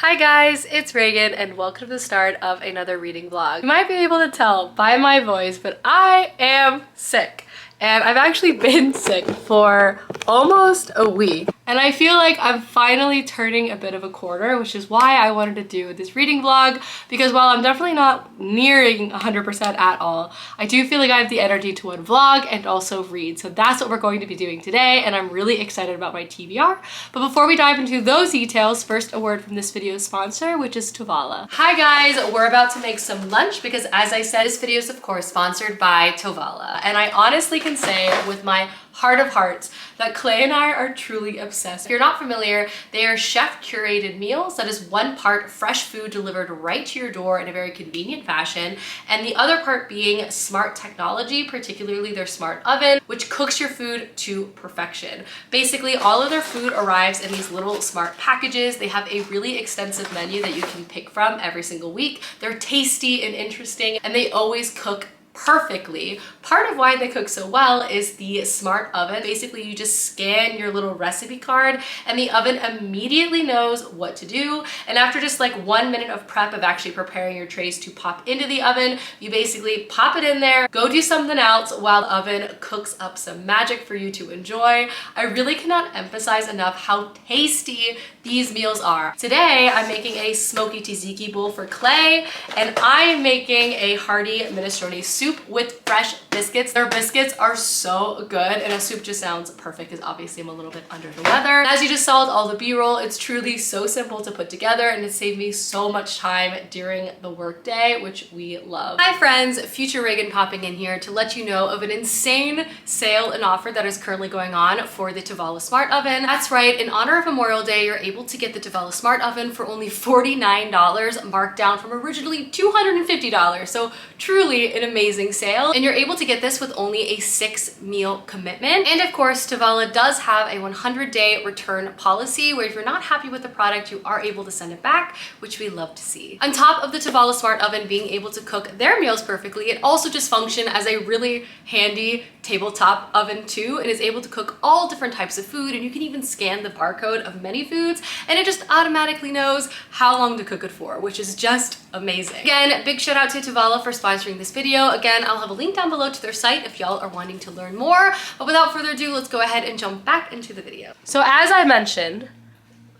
Hi guys, it's Reagan and welcome to the start of another reading vlog. You might be able to tell by my voice, but I am sick. And I've actually been sick for almost a week. And I feel like I'm finally turning a bit of a corner, which is why I wanted to do this reading vlog, because while I'm definitely not nearing 100% at all, I do feel like I have the energy to vlog and also read. So that's what we're going to be doing today, and I'm really excited about my TBR. But before we dive into those details, first a word from this video's sponsor, which is Tavala. Hi guys, we're about to make some lunch because, as I said, this video is of course sponsored by Tavala. And I honestly can say with my heart of hearts that Clay and I are truly obsessed. If you're not familiar, they are chef curated meals. That is one part fresh food delivered right to your door in a very convenient fashion, and the other part being smart technology, particularly their smart oven, which cooks your food to perfection. Basically, all of their food arrives in these little smart packages. They have a really extensive menu that you can pick from every single week. They're tasty and interesting, and they always cook perfectly. Part of why they cook so well is the smart oven. Basically, you just scan your little recipe card and the oven immediately knows what to do. And after just like 1 minute of prep of actually preparing your trays to pop into the oven, you basically pop it in there, go do something else while the oven cooks up some magic for you to enjoy. I really cannot emphasize enough how tasty these meals are. Today, I'm making a smoky tzatziki bowl for Clay, and I'm making a hearty minestrone soup with fresh biscuits. Their biscuits are so good, and a soup just sounds perfect because obviously I'm a little bit under the weather. And as you just saw with all the b-roll, it's truly so simple to put together, and it saved me so much time during the workday, which we love. Hi friends, future Reagan popping in here to let you know of an insane sale and offer that is currently going on for the Tavala Smart Oven. That's right, in honor of Memorial Day, you're able to get the Tavala Smart Oven for only $49, marked down from originally $250. So truly an amazing sale, and you're able to get this with only a 6-meal commitment. And of course, Tavala does have a 100-day return policy where if you're not happy with the product, you are able to send it back, which we love to see. On top of the Tavala Smart Oven being able to cook their meals perfectly, it also just functions as a really handy tabletop oven too, and is able to cook all different types of food, and you can even scan the barcode of many foods and it just automatically knows how long to cook it for, which is just amazing. Again, big shout out to Tavala for sponsoring this video. Again, I'll have a link down below to their site if y'all are wanting to learn more, but without further ado, let's go ahead and jump back into the video. So as I mentioned,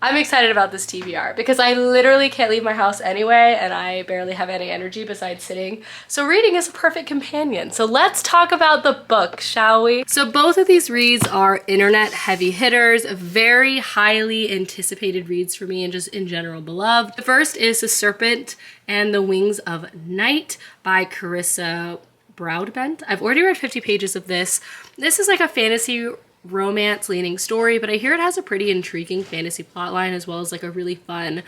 I'm excited about this TBR because I literally can't leave my house anyway, and I barely have any energy besides sitting. So reading is a perfect companion. So let's talk about the book, shall we? So both of these reads are internet heavy hitters, very highly anticipated reads for me and just in general beloved. The first is The Serpent and the Wings of Night by Carissa Broadbent. I've already read 50 pages of this. This is like a fantasy romance leaning story, but I hear it has a pretty intriguing fantasy plotline as well as like a really fun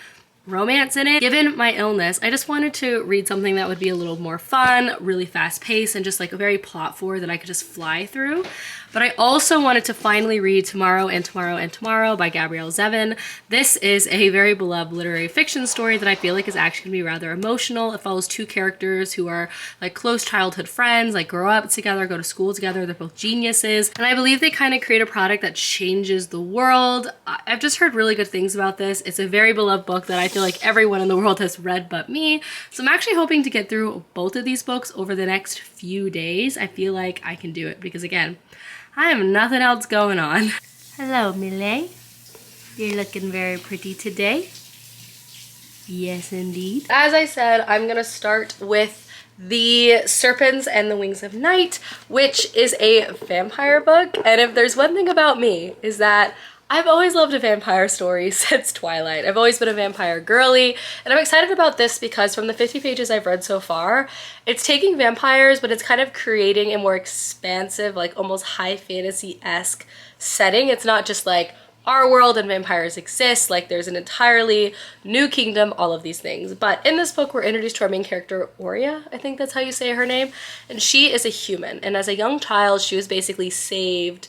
romance in it. Given my illness, I just wanted to read something that would be a little more fun, really fast paced, and just like a very plot forward that I could just fly through. But I also wanted to finally read Tomorrow and Tomorrow and Tomorrow by Gabrielle Zevin. This is a very beloved literary fiction story that I feel like is actually gonna be rather emotional. It follows two characters who are like close childhood friends, like grow up together, go to school together. They're both geniuses. And I believe they kind of create a product that changes the world. I've just heard really good things about this. It's a very beloved book that I feel like everyone in the world has read but me. So I'm actually hoping to get through both of these books over the next few days. I feel like I can do it because again, I have nothing else going on. Hello, Millie. You're looking very pretty today. Yes, indeed. As I said, I'm gonna start with The Serpents and the Wings of Night, which is a vampire book. And if there's one thing about me is that I've always loved a vampire story since Twilight. I've always been a vampire girly, and I'm excited about this because from the 50 pages I've read so far, it's taking vampires, but it's kind of creating a more expansive, like almost high fantasy-esque setting. It's not just like our world and vampires exist, like there's an entirely new kingdom, all of these things. But in this book, we're introduced to our main character, Oria, I think that's how you say her name, and she is a human. And as a young child, she was basically saved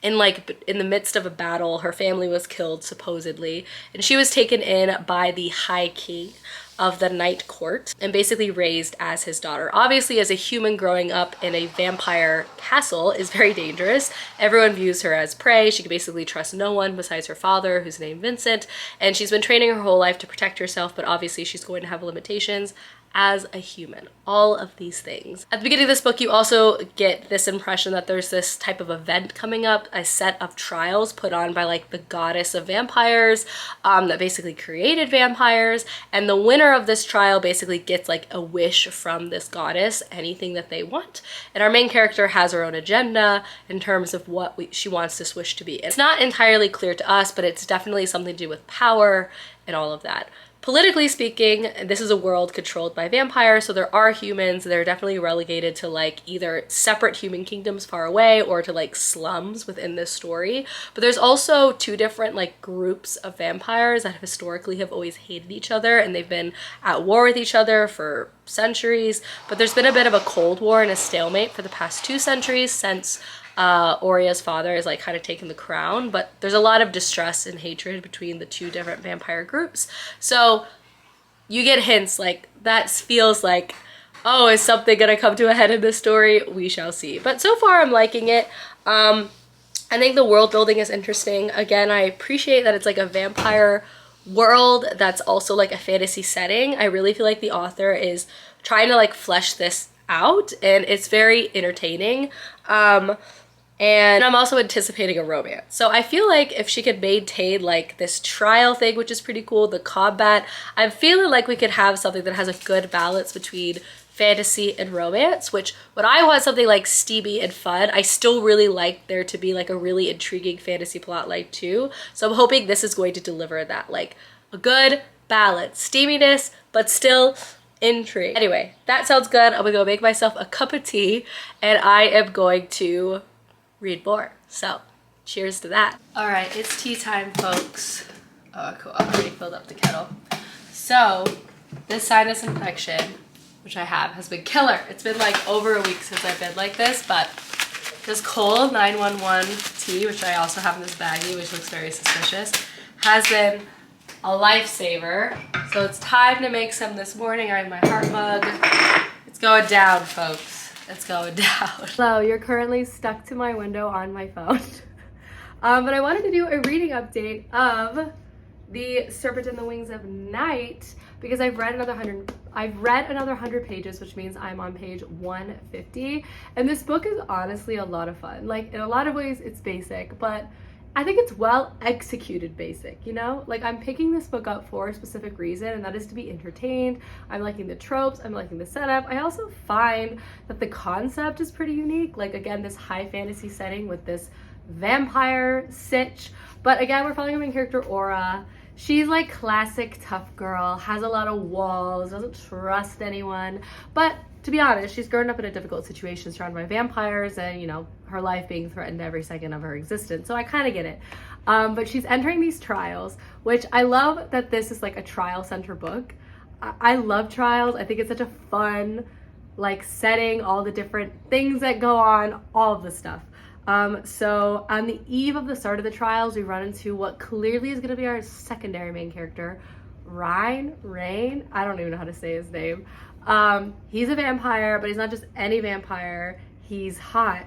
in the midst of a battle. Her family was killed supposedly, and she was taken in by the High King. of the Night Court and basically raised as his daughter. Obviously, as a human growing up in a vampire castle is very dangerous. Everyone views her as prey. She can basically trust no one besides her father, who's named Vincent, and she's been training her whole life to protect herself, but obviously she's going to have limitations as a human. All of these things. At the beginning of this book, you also get this impression that there's this type of event coming up, a set of trials put on by like the goddess of vampires that basically created vampires, and the winner of this trial basically gets like a wish from this goddess, anything that they want. And our main character has her own agenda in terms of what she wants this wish to be. It's not entirely clear to us, but it's definitely something to do with power and all of that. Politically speaking, this is a world controlled by vampires, so there are humans. They're definitely relegated to like either separate human kingdoms far away or to like slums within this story. But there's also two different like groups of vampires that historically have always hated each other, and they've been at war with each other for centuries. But there's been a bit of a cold war and a stalemate for the past 2 centuries since Oria's father is like kind of taking the crown, but there's a lot of distrust and hatred between the two different vampire groups. So you get hints like that feels like, oh, is something gonna come to a head in this story? We shall see. But so far I'm liking it. I think the world building is interesting. Again, I appreciate that it's like a vampire world that's also like a fantasy setting. I really feel like the author is trying to like flesh this out, and it's very entertaining. And I'm also anticipating a romance. So I feel like if she could maintain like this trial thing, which is pretty cool, the combat, I'm feeling like we could have something that has a good balance between fantasy and romance, which when I want something like steamy and fun, I still really like there to be like a really intriguing fantasy plotline too. So I'm hoping this is going to deliver that, like a good balance, steaminess, but still intrigue. Anyway, that sounds good. I'm gonna go make myself a cup of tea and I am going to read more. So cheers to that. All right, it's tea time, folks. Oh, cool. I've already filled up the kettle. So this sinus infection, which I have, has been killer. It's been like over a week since I've been like this, but this cold 911 tea, which I also have in this baggie, which looks very suspicious, has been a lifesaver. So it's time to make some this morning. I have my heart mug. It's going down, folks. It's going down. So you're currently stuck to my window on my phone. But I wanted to do a reading update of The Serpent and the Wings of Night because I've read another 100 pages, which means I'm on page 150. And this book is honestly a lot of fun. Like in a lot of ways it's basic, but I think it's well executed basic, you know? Like I'm picking this book up for a specific reason, and that is to be entertained. I'm liking the tropes, I'm liking the setup. I also find that the concept is pretty unique. Like again, this high fantasy setting with this vampire sitch. But again, we're following our main character, Aura. She's like classic tough girl, has a lot of walls, doesn't trust anyone. But to be honest, she's grown up in a difficult situation surrounded by vampires and, you know, her life being threatened every second of her existence. So I kind of get it. But she's entering these trials, which I love that this is like a trial center book. I love trials. I think it's such a fun, like setting, all the different things that go on, all of the stuff. So on the eve of the start of the trials, we run into what clearly is going to be our secondary main character, Rain. I don't even know how to say his name. He's a vampire, but he's not just any vampire. He's hot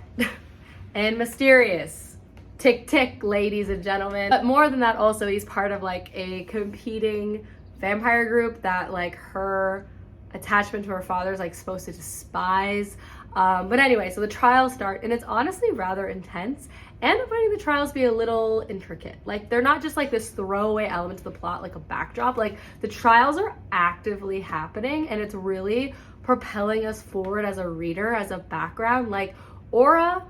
and mysterious. Tick, tick, ladies and gentlemen. But more than that, also, he's part of like a competing vampire group that like her attachment to her father is like supposed to despise. But anyway, so the trials start, and it's honestly rather intense, and I'm finding the trials be a little intricate. Like they're not just like this throwaway element to the plot, like a backdrop. Like the trials are actively happening, and it's really propelling us forward as a reader, as a background. Like Aura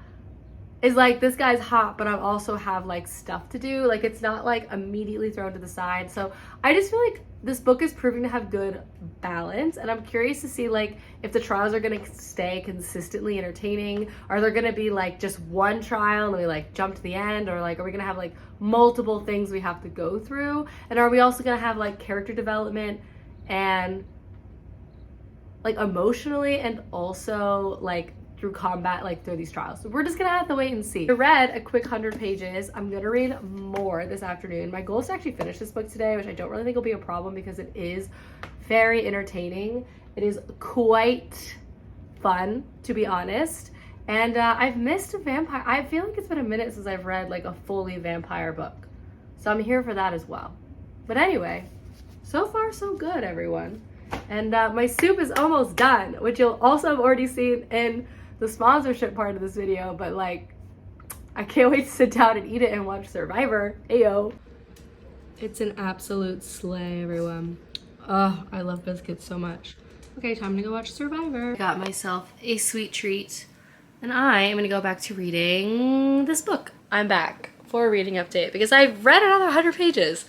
is like, this guy's hot, but I also have like stuff to do. Like it's not like immediately thrown to the side. So I just feel like this book is proving to have good balance, and I'm curious to see like if the trials are gonna stay consistently entertaining. Are there gonna be like just one trial and we like jump to the end, or like are we gonna have like multiple things we have to go through? And are we also gonna have like character development and like emotionally and also like through combat, like through these trials? So we're just gonna have to wait and see. I read a quick 100 pages. I'm gonna read more this afternoon. My goal is to actually finish this book today, which I don't really think will be a problem because it is very entertaining. It is quite fun, to be honest. And I've missed a vampire. I feel like it's been a minute since I've read like a fully vampire book. So I'm here for that as well. But anyway, so far so good, everyone. And my soup is almost done, which you'll also have already seen in the sponsorship part of this video. But like, I can't wait to sit down and eat it and watch Survivor. Ayo. It's an absolute slay, everyone. Oh, I love biscuits so much. Okay, time to go watch Survivor. Got myself a sweet treat. And I am gonna go back to reading this book. I'm back for a reading update because I've read another 100 pages.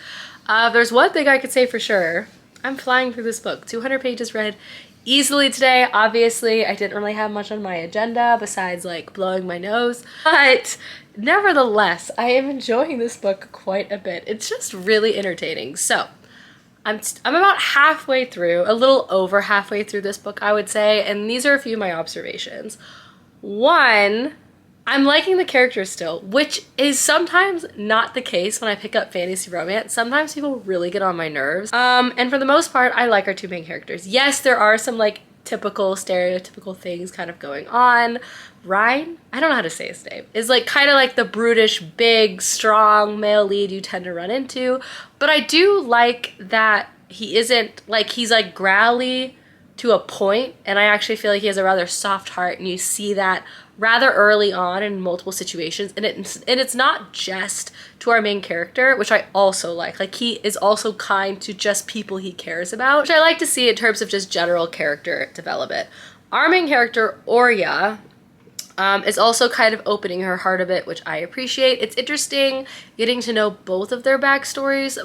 There's one thing I could say for sure. I'm flying through this book. 200 pages read easily today. Obviously, I didn't really have much on my agenda besides like blowing my nose. But nevertheless, I am enjoying this book quite a bit. It's just really entertaining. So I'm about halfway through, a little over halfway through this book, I would say. And these are a few of my observations. One, I'm liking the characters still, which is sometimes not the case when I pick up fantasy romance. Sometimes people really get on my nerves. And for the most part, I like our two main characters. Yes, there are some like typical, stereotypical things kind of going on. Ryan, I don't know how to say his name, is like kind of like the brutish, big, strong male lead you tend to run into. But I do like that he isn't like, he's like growly to a point, and I actually feel like he has a rather soft heart, and you see that rather early on in multiple situations, and it's not just to our main character, which I also like he is also kind to just people he cares about, which I like to see in terms of just general character development. Our main character, Orya, is also kind of opening her heart a bit, which I appreciate. It's interesting getting to know both of their backstories.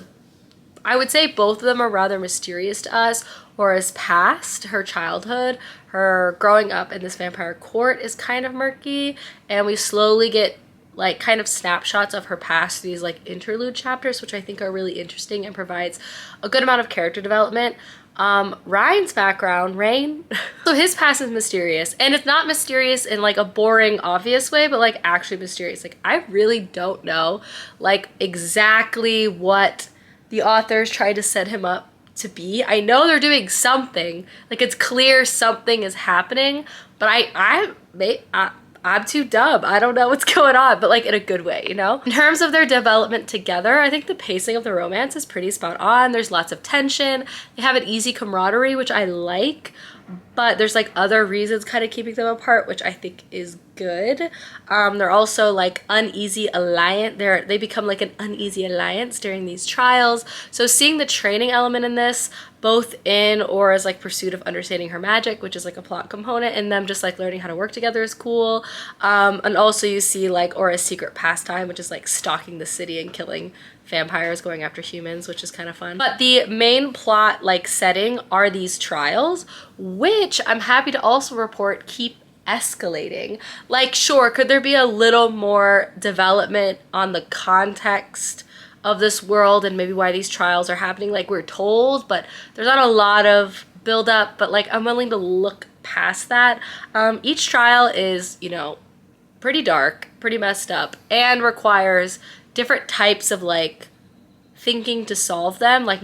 I would say both of them are rather mysterious to us. Ora's past, her childhood, her growing up in this vampire court is kind of murky, and we slowly get like kind of snapshots of her past, these like interlude chapters, which I think are really interesting and provides a good amount of character development. Ryan's background, Rain, so his past is mysterious, and it's not mysterious in like a boring, obvious way, but like actually mysterious. Like I really don't know like exactly what the authors tried to set him up to be. I know they're doing something, like it's clear something is happening, but I'm too dumb. I don't know what's going on, but like in a good way, you know? In terms of their development together, I think the pacing of the romance is pretty spot on. There's lots of tension. They have an easy camaraderie, which I like, but there's like other reasons kind of keeping them apart, which I think is good. They're also like uneasy alliance. They become like an uneasy alliance during these trials. So seeing the training element in this, both in Aura's like pursuit of understanding her magic, which is like a plot component, and them just like learning how to work together is cool. And also you see like Aura's secret pastime, which is like stalking the city and killing vampires, going after humans, which is kind of fun. But the main plot like setting are these trials, which I'm happy to also report keep escalating. Like sure, could there be a little more development on the context of this world and maybe why these trials are happening like we're told, but there's not a lot of build up, but like I'm willing to look past that. Each trial is, you know, pretty dark, pretty messed up, and requires different types of like thinking to solve them. Like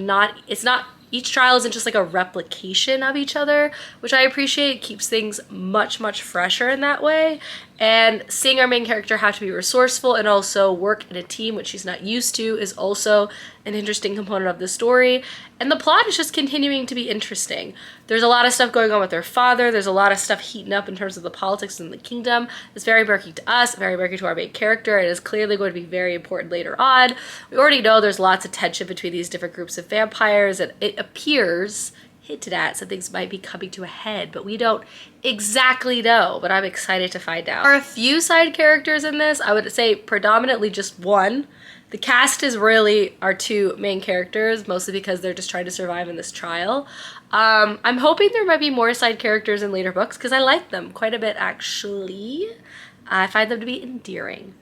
each trial isn't just like a replication of each other, which I appreciate. Keeps things much, much fresher in that way. And seeing our main character have to be resourceful and also work in a team, which she's not used to, is also an interesting component of the story. And the plot is just continuing to be interesting. There's a lot of stuff going on with their father. There's a lot of stuff heating up in terms of the politics in the kingdom. It's very murky to us, very murky to our main character. It is clearly going to be very important later on. We already know there's lots of tension between these different groups of vampires, and it appears hinted at so things might be coming to a head, but we don't exactly know, but I'm excited to find out. There are a few side characters in this. I would say predominantly just one. The cast is really our two main characters, mostly because they're just trying to survive in this trial. I'm hoping there might be more side characters in later books because I like them quite a bit actually. I find them to be endearing.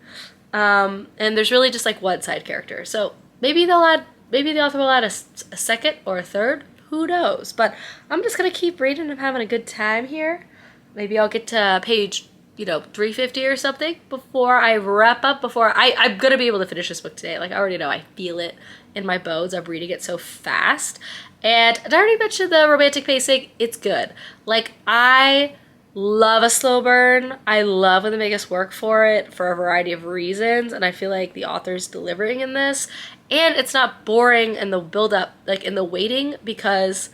And there's really just like one side character. So maybe the author will add a second or a third. Who knows? But I'm just gonna keep reading. I'm having a good time here. Maybe I'll get to page, 350 or something before I wrap up. I'm gonna be able to finish this book today. Like I already know, I feel it in my bones of reading it so fast. And I already mentioned the romantic pacing. It's good. Like, I love a slow burn. I love when they make us work for it for a variety of reasons, and I feel like the author's delivering in this. And it's not boring in the build-up, like in the waiting, because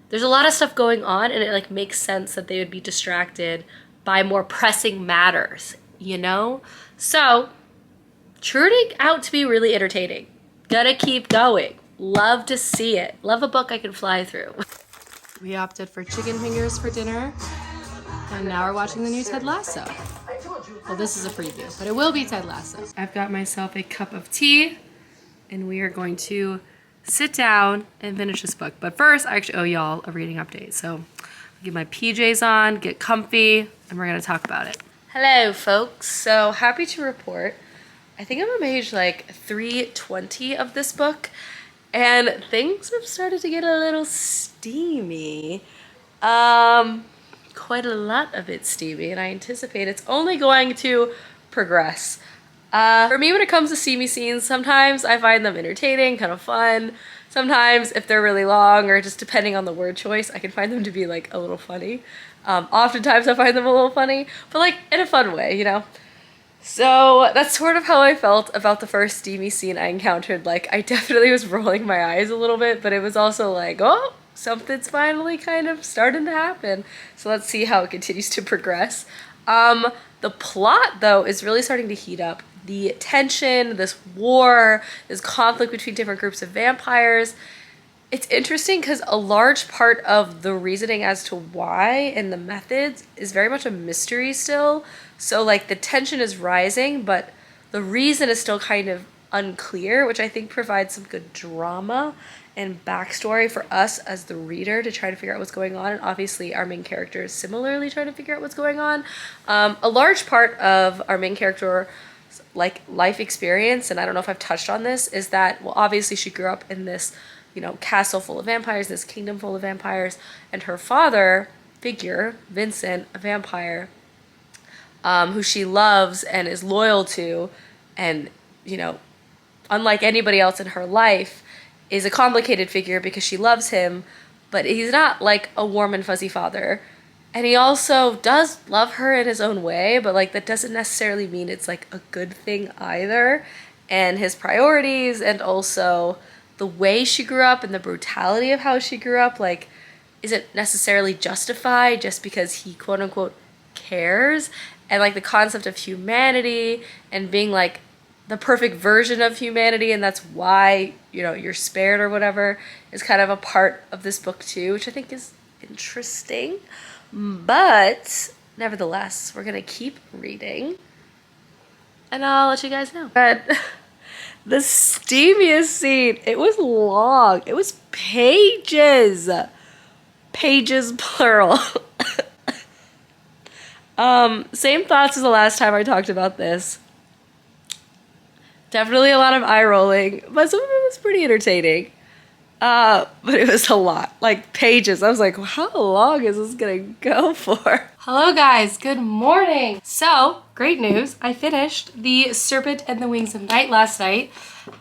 there's a lot of stuff going on, and it like makes sense that they would be distracted by more pressing matters, you know? So, turning out to be really entertaining. Gonna keep going. Love to see it. Love a book I can fly through. We opted for chicken fingers for dinner. And now we're watching the new Ted Lasso. Well, this is a preview, but it will be Ted Lasso. I've got myself a cup of tea, and we are going to sit down and finish this book. But first, I actually owe y'all a reading update. So I'll get my PJs on, get comfy, and we're gonna talk about it. Hello, folks. So happy to report, I think I'm on page like 320 of this book, and things have started to get a little steamy. Quite a lot of it steamy, and I anticipate it's only going to progress. For me, when it comes to steamy scenes, sometimes I find them entertaining, kind of fun. Sometimes, if they're really long, or just depending on the word choice, I can find them to be like a little funny. Oftentimes I find them a little funny, but like in a fun way, you know? So that's sort of how I felt about the first steamy scene I encountered. Like, I definitely was rolling my eyes a little bit, but it was also like, oh, something's finally kind of starting to happen. So let's see how it continues to progress. The plot, though, is really starting to heat up. The tension, this war, this conflict between different groups of vampires. It's interesting because a large part of the reasoning as to why and the methods is very much a mystery still. So like the tension is rising, but the reason is still kind of unclear, which I think provides some good drama and backstory for us as the reader to try to figure out what's going on. And obviously our main character is similarly trying to figure out what's going on. A large part of our main character like life experience, and I don't know if I've touched on this, is that, well, obviously she grew up in this, you know, castle full of vampires, this kingdom full of vampires, and her father figure, Vincent, a vampire, who she loves and is loyal to, and, you know, unlike anybody else in her life, is a complicated figure because she loves him, but he's not like a warm and fuzzy father. And he also does love her in his own way, but like that doesn't necessarily mean it's like a good thing either. And his priorities, and also the way she grew up and the brutality of how she grew up, like, isn't necessarily justified just because he quote unquote cares. And like the concept of humanity and being like the perfect version of humanity, and that's why, you know, you're spared or whatever, is kind of a part of this book too, which I think is interesting. But nevertheless, we're gonna keep reading and I'll let you guys know. But the steamiest scene, it was long. It was pages. Pages plural. Same thoughts as the last time I talked about this. Definitely a lot of eye rolling, but some of it was pretty entertaining. But it was a lot, like pages. I was like, how long is this gonna go for? Hello guys, good morning. So, great news. I finished The Serpent and the Wings of Night last night,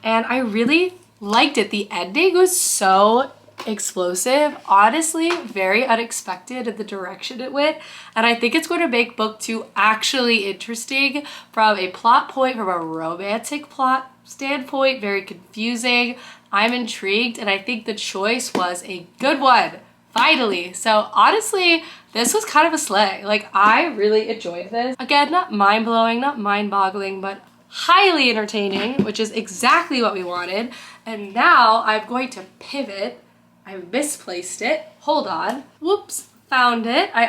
and I really liked it. The ending was so explosive, honestly, very unexpected in the direction it went, and I think it's going to make book 2 actually interesting from a plot point, from a romantic plot standpoint, very confusing. I'm intrigued, and I think the choice was a good one, finally. So honestly, this was kind of a slay. Like, I really enjoyed this. Again, not mind-blowing, not mind-boggling, but highly entertaining, which is exactly what we wanted. And now I'm going to pivot. I misplaced it. Hold on. Whoops. Found it. I'm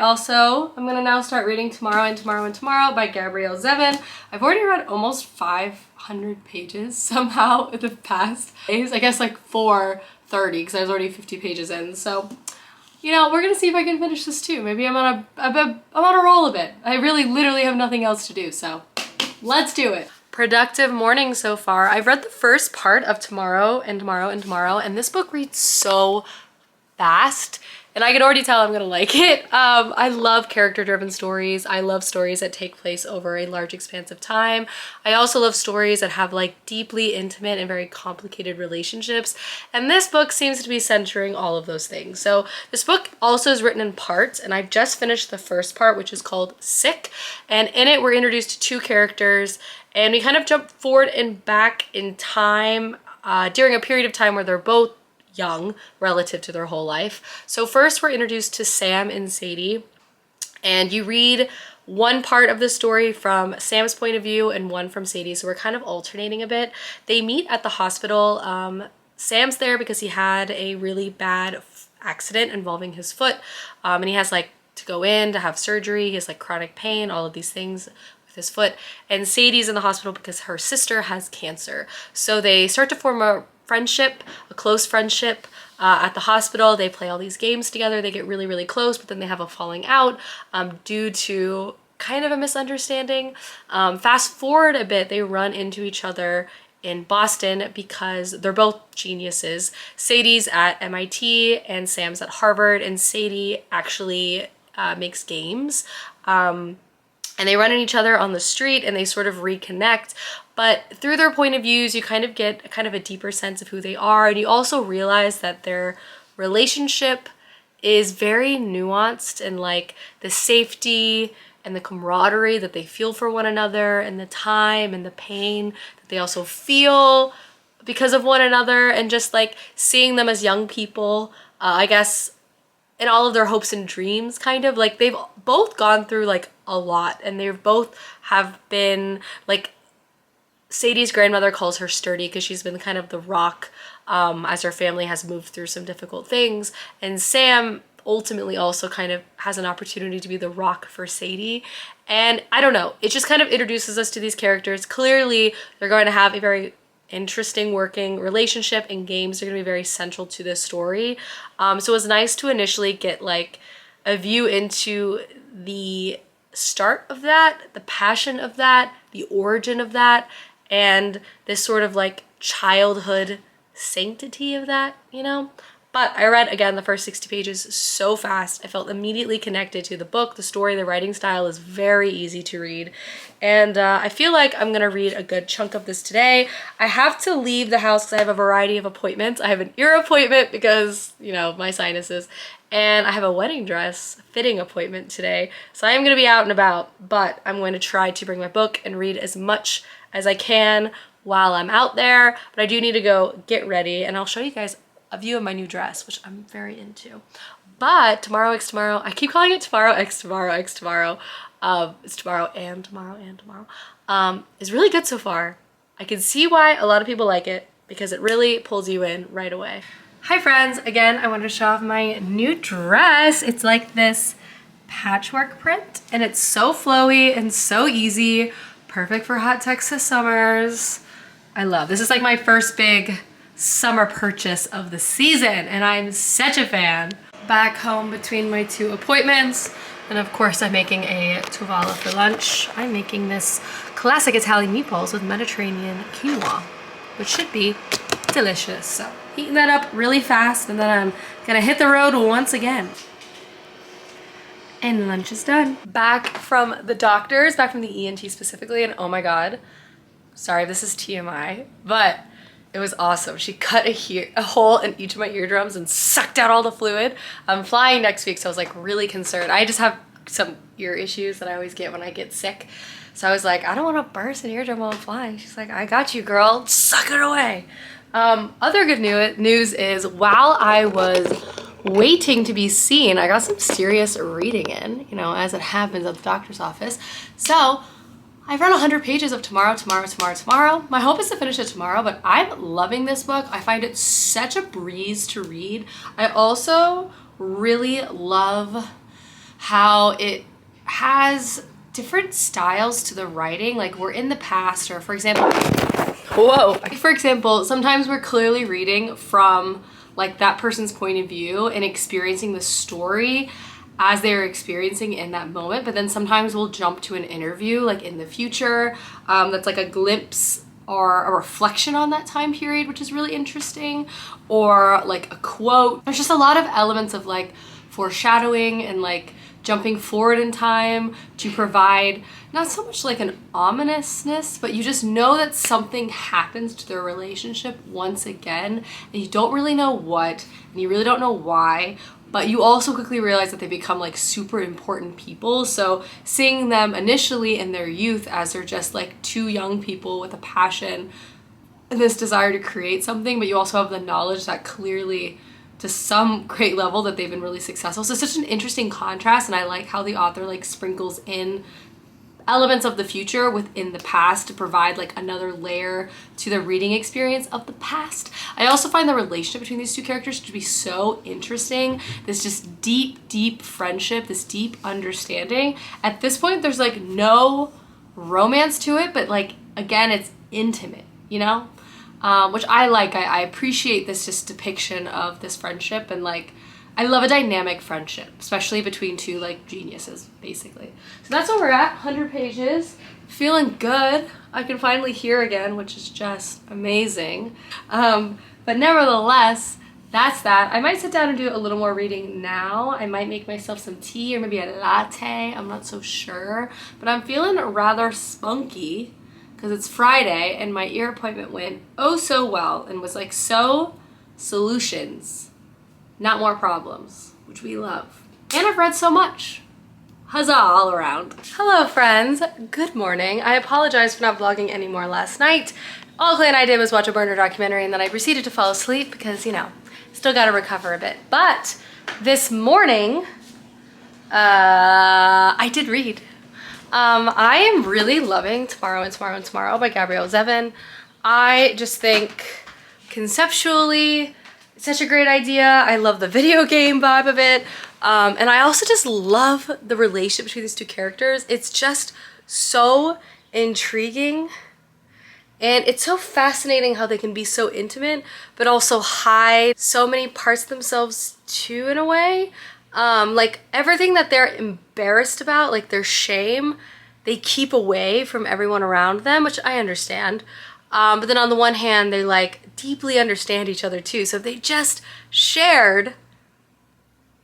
gonna now start reading Tomorrow and Tomorrow and Tomorrow by Gabrielle Zevin. I've already read almost 500 pages somehow in the past days. I guess like 430 because I was already 50 pages in. So, you know, we're gonna see if I can finish this too. Maybe I'm on a roll a bit. I really literally have nothing else to do, so let's do it. Productive morning so far. I've read the first part of Tomorrow and Tomorrow and Tomorrow, and this book reads so fast, and I can already tell I'm gonna like it. I love character-driven stories. I love stories that take place over a large expanse of time. I also love stories that have like deeply intimate and very complicated relationships, and this book seems to be centering all of those things. So this book also is written in parts, and I've just finished the first part, which is called Sick, and in it we're introduced to two characters, and we kind of jump forward and back in time during a period of time where they're both young relative to their whole life. So first we're introduced to Sam and Sadie, and you read one part of the story from Sam's point of view and one from Sadie, so we're kind of alternating a bit. They meet at the hospital. Sam's there because he had a really bad accident involving his foot, and he has like to go in to have surgery. He has like chronic pain, all of these things with his foot, and Sadie's in the hospital because her sister has cancer. So they start to form a friendship, a close friendship at the hospital. They play all these games together. They get really, really close, but then they have a falling out due to kind of a misunderstanding. Fast forward a bit, they run into each other in Boston because they're both geniuses. Sadie's at MIT and Sam's at Harvard, and Sadie actually makes games. And they run into each other on the street and they sort of reconnect. But through their point of views, you kind of get kind of a deeper sense of who they are. And you also realize that their relationship is very nuanced, and like the safety and the camaraderie that they feel for one another, and the time and the pain that they also feel because of one another, and just like seeing them as young people, I guess, in all of their hopes and dreams, kind of like they've both gone through like a lot, and they both have been like, Sadie's grandmother calls her sturdy because she's been kind of the rock as her family has moved through some difficult things, and Sam ultimately also kind of has an opportunity to be the rock for Sadie. And I don't know, it just kind of introduces us to these characters. Clearly they're going to have a very interesting working relationship, and games are going to be very central to this story. So it was nice to initially get like a view into the start of that, the passion of that, the origin of that, and this sort of like childhood sanctity of that, you know? But I read, again, the first 60 pages so fast. I felt immediately connected to the book, the story, the writing style is very easy to read. And I feel like I'm gonna read a good chunk of this today. I have to leave the house because I have a variety of appointments. I have an ear appointment because, you know, my sinuses. And I have a wedding dress fitting appointment today. So I am gonna be out and about, but I'm going to try to bring my book and read as much as I can while I'm out there. But I do need to go get ready, and I'll show you guys a view of my new dress, which I'm very into. But Tomorrow X Tomorrow, I keep calling it Tomorrow X Tomorrow X Tomorrow. It's tomorrow and tomorrow and tomorrow. Is really good so far. I can see why a lot of people like it because it really pulls you in right away. Hi friends, again, I wanted to show off my new dress. It's like this patchwork print, and it's so flowy and so easy. Perfect for hot Texas summers. I love this. Is like my first big summer purchase of the season, and I'm such a fan. Back home between my two appointments, and of course I'm making a Tavala for lunch. I'm making this classic Italian meatballs with Mediterranean quinoa, which should be delicious. So heating that up really fast, and then I'm gonna hit the road once again. And lunch is done. Back from the doctor's, back from the ENT specifically, and oh my god, sorry this is TMI, but it was awesome. She cut a hole in each of my eardrums and sucked out all the fluid. I'm flying next week, so I was like really concerned. I just have some ear issues that I always get when I get sick. So I was like, I don't want to burst an eardrum while I'm flying. She's like, I got you, girl. Suck it away. Other good news is while I was waiting to be seen, I got some serious reading in, you know, as it happens at the doctor's office. So I've read 100 pages of Tomorrow. My hope is to finish it tomorrow, but I'm loving this book. I find it such a breeze to read. I also really love how it has different styles to the writing. Like we're in the past, or for example, sometimes we're clearly reading from like that person's point of view and experiencing the story as they're experiencing in that moment, but then sometimes we'll jump to an interview like in the future that's like a glimpse or a reflection on that time period, which is really interesting, or like a quote. There's just a lot of elements of like foreshadowing and like jumping forward in time to provide not so much like an ominousness, but you just know that something happens to their relationship once again, and you don't really know what, and you really don't know why, but you also quickly realize that they become like super important people. So seeing them initially in their youth as they're just like two young people with a passion and this desire to create something, but you also have the knowledge that clearly to some great level that they've been really successful. So it's such an interesting contrast, and I like how the author like sprinkles in elements of the future within the past to provide like another layer to the reading experience of the past. I also find the relationship between these two characters to be so interesting. This just deep friendship, this deep understanding. At this point, there's like no romance to it, but like, again, it's intimate, you know? Which I like. I appreciate this just depiction of this friendship, and like, I love a dynamic friendship, especially between two like geniuses, basically. So that's where we're at, 100 pages. Feeling good. I can finally hear again, which is just amazing. But nevertheless, that's that. I might sit down and do a little more reading now. I might make myself some tea or maybe a latte. I'm not so sure. But I'm feeling rather spunky because it's Friday and my ear appointment went oh so well and was like so solutions. Not more problems, which we love. And I've read so much. Huzzah all around. Hello friends, good morning. I apologize for not vlogging anymore last night. All Clay and I did was watch a burner documentary, and then I proceeded to fall asleep because, you know, still gotta recover a bit. But this morning, I did read. I am really loving Tomorrow and Tomorrow and Tomorrow by Gabrielle Zevin. I just think conceptually, it's such a great idea. I love the video game vibe of it. And I also just love the relationship between these two characters. It's just so intriguing. And it's so fascinating how they can be so intimate, but also hide so many parts of themselves too, in a way. Like everything that they're embarrassed about, like their shame, they keep away from everyone around them, which I understand. But then on the one hand, they like deeply understand each other too. So if they just shared,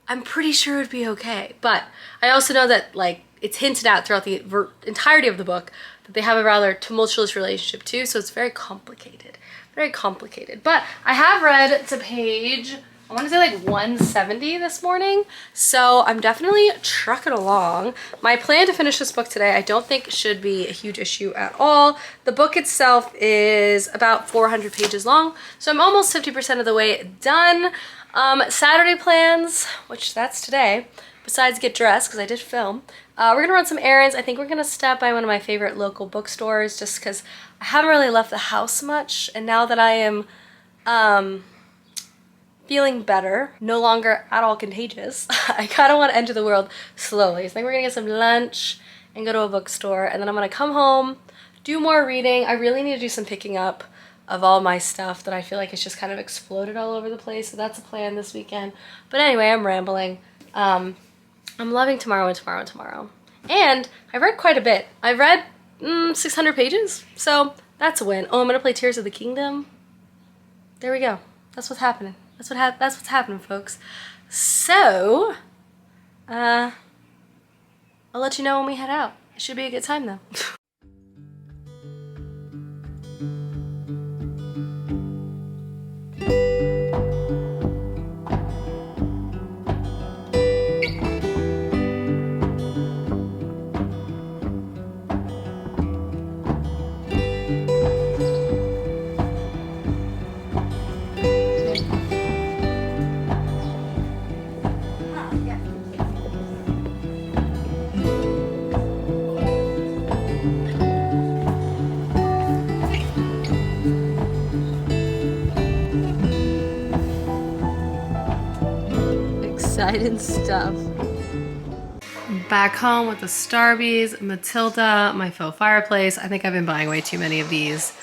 I'm pretty sure it'd be okay. But I also know that like it's hinted at throughout the entirety of the book that they have a rather tumultuous relationship too. So it's very complicated, very complicated. But I have read to page, I want to say like 170 this morning. So I'm definitely trucking along. My plan to finish this book today, I don't think should be a huge issue at all. The book itself is about 400 pages long. So I'm almost 50% of the way done. Saturday plans, which that's today, besides get dressed because I did film. We're gonna run some errands. I think we're gonna stop by one of my favorite local bookstores just because I haven't really left the house much. And now that I am, feeling better, no longer at all contagious, I kind of want to enter the world slowly. So I think we're gonna get some lunch and go to a bookstore, and then I'm gonna come home, do more reading. I really need to do some picking up of all my stuff that I feel like it's just kind of exploded all over the place. So that's a plan this weekend. But anyway, I'm rambling. I'm loving Tomorrow and Tomorrow and Tomorrow. And I've read quite a bit. I've read 600 pages, so that's a win. Oh, I'm gonna play Tears of the Kingdom. There we go. That's what's happening. That's what's happening, folks. So, I'll let you know when we head out. It should be a good time, though. Exciting stuff. Back home with the Starbies, Matilda, my faux fireplace. I think I've been buying way too many of these,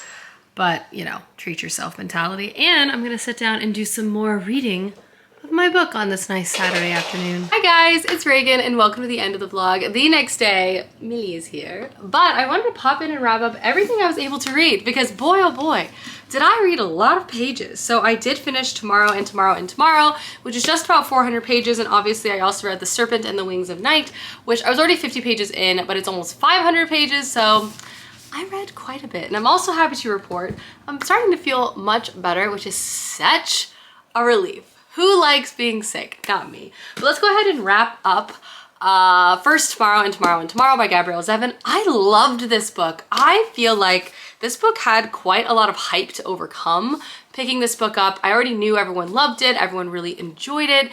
but you know, treat yourself mentality. And I'm gonna sit down and do some more reading with my book on this nice Saturday afternoon. Hi guys, it's Reagan and welcome to the end of the vlog. The next day, Millie is here, but I wanted to pop in and wrap up everything I was able to read because boy oh boy, did I read a lot of pages. So I did finish Tomorrow and Tomorrow and Tomorrow, which is just about 400 pages, and obviously I also read The Serpent and the Wings of Night, which I was already 50 pages in, but it's almost 500 pages, so I read quite a bit. And I'm also happy to report I'm starting to feel much better, which is such a relief. Who likes being sick? Not me. But let's go ahead and wrap up first Tomorrow and Tomorrow and Tomorrow by Gabrielle Zevin. I loved this book. I feel like this book had quite a lot of hype to overcome. Picking this book up, I already knew everyone loved it, everyone really enjoyed it.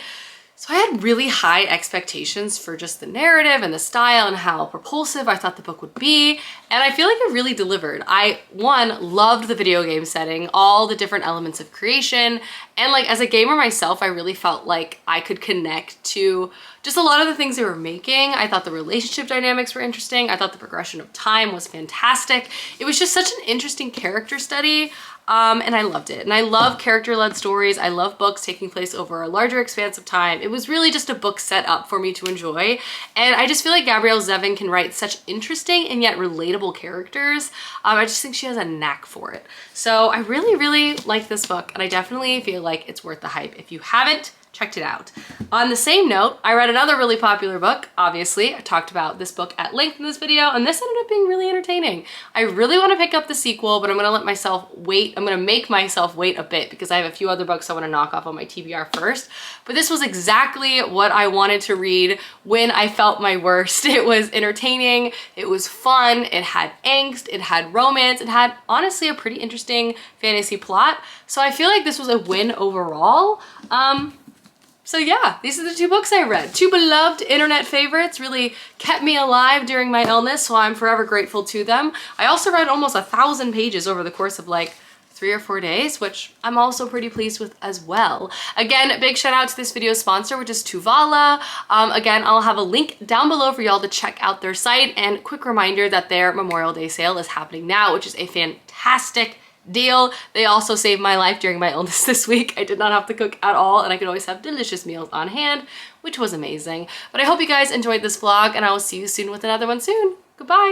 So I had really high expectations for just the narrative and the style and how propulsive I thought the book would be. And I feel like it really delivered. I, one, loved the video game setting, all the different elements of creation. And like as a gamer myself, I really felt like I could connect to just a lot of the things they were making. I thought the relationship dynamics were interesting. I thought the progression of time was fantastic. It was just such an interesting character study. And I loved it. And I love character-led stories. I love books taking place over a larger expanse of time. It was really just a book set up for me to enjoy. And I just feel like Gabrielle Zevin can write such interesting and yet relatable characters. I just think she has a knack for it. So I really, really like this book, and I definitely feel like it's worth the hype. If you haven't checked it out. On the same note, I read another really popular book. Obviously, I talked about this book at length in this video, and this ended up being really entertaining. I really want to pick up the sequel, but I'm gonna let myself wait. I'm gonna make myself wait a bit because I have a few other books I want to knock off on my TBR first. But this was exactly what I wanted to read when I felt my worst. It was entertaining, it was fun, it had angst, it had romance, it had honestly a pretty interesting fantasy plot. So I feel like this was a win overall. So yeah, these are the two books I read. Two beloved internet favorites, really kept me alive during my illness, so I'm forever grateful to them. I also read almost 1,000 pages over the course of like 3 or 4 days, which I'm also pretty pleased with as well. Again, big shout out to this video's sponsor, which is Tavala. Again, I'll have a link down below for y'all to check out their site, and quick reminder that their Memorial Day sale is happening now, which is a fantastic deal. They also saved my life during my illness this week. I did not have to cook at all, and I could always have delicious meals on hand, which was amazing. But I hope you guys enjoyed this vlog, and I will see you soon with another one soon. Goodbye.